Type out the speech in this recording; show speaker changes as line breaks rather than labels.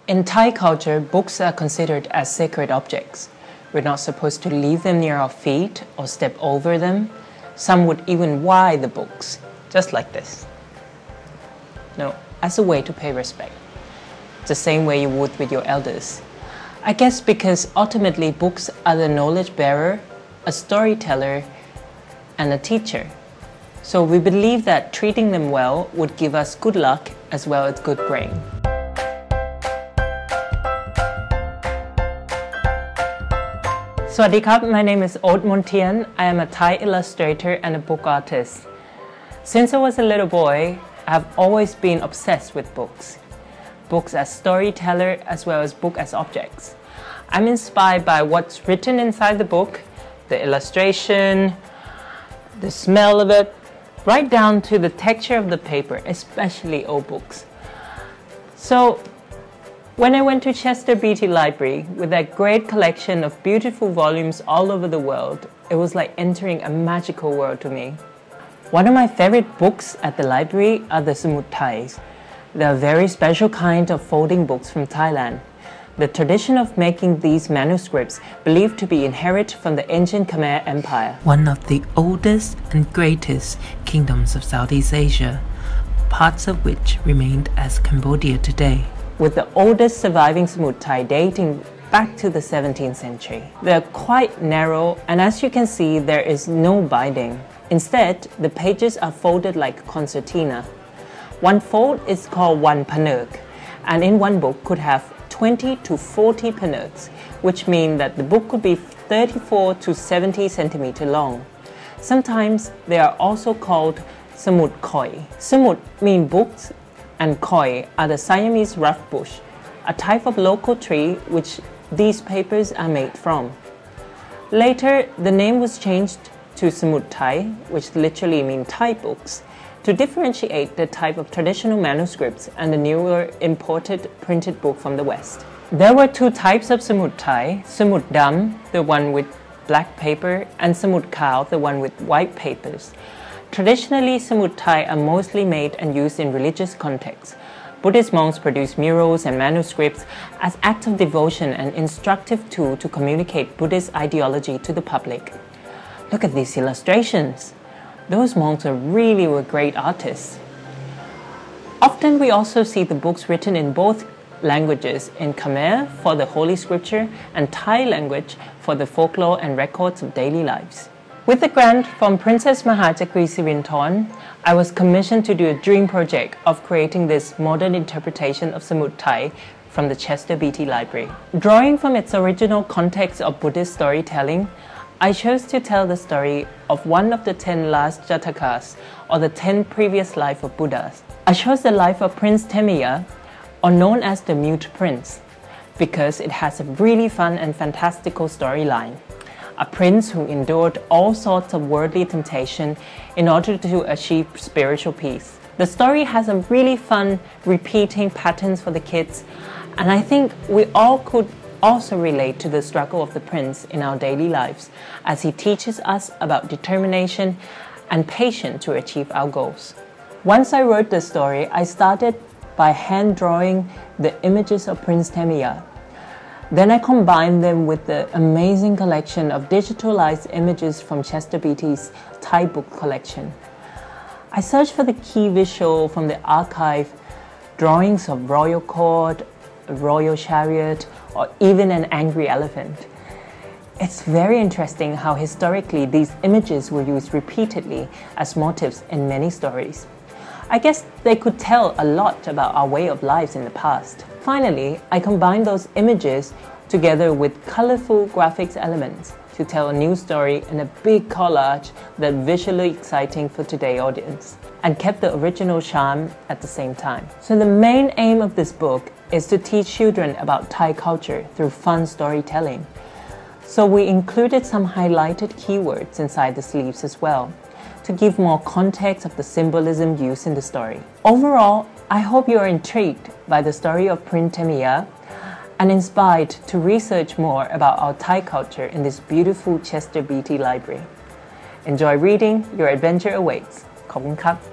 In Thai culture, books are considered as sacred objects. We're not supposed to leave them near our feet or step over them. Some would even why the books, just like this. No, as a way to pay respect, the same way you would with your elders. I guess because ultimately books are the knowledge bearer, a storyteller, and a teacher. So we believe that treating them well would give us good luck as well as good brain. Swadee krap, my name is Ot Montian. I am a Thai illustrator and a book artist. Since I was a little boy, I have always been obsessed with books. Books as storyteller as well as book as objects. I'm inspired by what's written inside the book, the illustration, the smell of it, right down to the texture of the paper, especially old books. So, when I went to Chester Beatty Library with that great collection of beautiful volumes all over the world, it was like entering a magical world to me. One of my favorite books at the library are the samut Thais. They are a very special kind of folding books from Thailand. The tradition of making these manuscripts believed to be inherited from the ancient Khmer Empire, one of the oldest and greatest kingdoms of Southeast Asia, parts of which remained as Cambodia today, with the oldest surviving samut Thai dating back to the 17th century. They are quite narrow, and as you can see, there is no binding. Instead, the pages are folded like a concertina. One fold is called one panerk, and in one book could have 20 to 40 panerks, which mean that the book could be 34 to 70 centimeters long. Sometimes they are also called samut khoi. Samut mean books, and khoi are the Siamese rough bush, a type of local tree which these papers are made from. Later, the name was changed to samut Thai, which literally means Thai books, to differentiate the type of traditional manuscripts and the newer imported printed book from the West. There were two types of samut Thai, samut dam, the one with black paper, and samut khao, the one with white papers. Traditionally, samut Thai are mostly made and used in religious contexts. Buddhist monks produce murals and manuscripts as acts of devotion and instructive tool to communicate Buddhist ideology to the public. Look at these illustrations. Those monks really were great artists. Often we also see the books written in both languages, in Khmer for the Holy Scripture and Thai language for the folklore and records of daily lives. With the grant from Princess Mahachakri Sirinthorn, I was commissioned to do a dream project of creating this modern interpretation of samut Thai from the Chester Beatty Library. Drawing from its original context of Buddhist storytelling, I chose to tell the story of one of the 10 last Jatakas, or the 10 previous life of Buddhas. I chose the life of Prince Temia, or known as the Mute Prince, because it has a really fun and fantastical storyline. A prince who endured all sorts of worldly temptation in order to achieve spiritual peace. The story has a really fun repeating patterns for the kids, and I think we all could also relate to the struggle of the prince in our daily lives as he teaches us about determination and patience to achieve our goals. Once I wrote the story, I started by hand drawing the images of Prince Temia. Then I combined them with the amazing collection of digitalized images from Chester Beatty's Thai book collection. I searched for the key visual from the archive, drawings of royal court, a royal chariot, or even an angry elephant. It's very interesting how historically these images were used repeatedly as motifs in many stories. I guess they could tell a lot about our way of lives in the past. Finally, I combined those images together with colorful graphics elements to tell a new story in a big collage that's visually exciting for today's audience, and kept the original charm at the same time. So the main aim of this book is to teach children about Thai culture through fun storytelling. So we included some highlighted keywords inside the sleeves as well, to give more context of the symbolism used in the story. Overall, I hope you are intrigued by the story of Prince Temia and inspired to research more about our Thai culture in this beautiful Chester Beatty Library. Enjoy reading, your adventure awaits. ขอบคุณครับ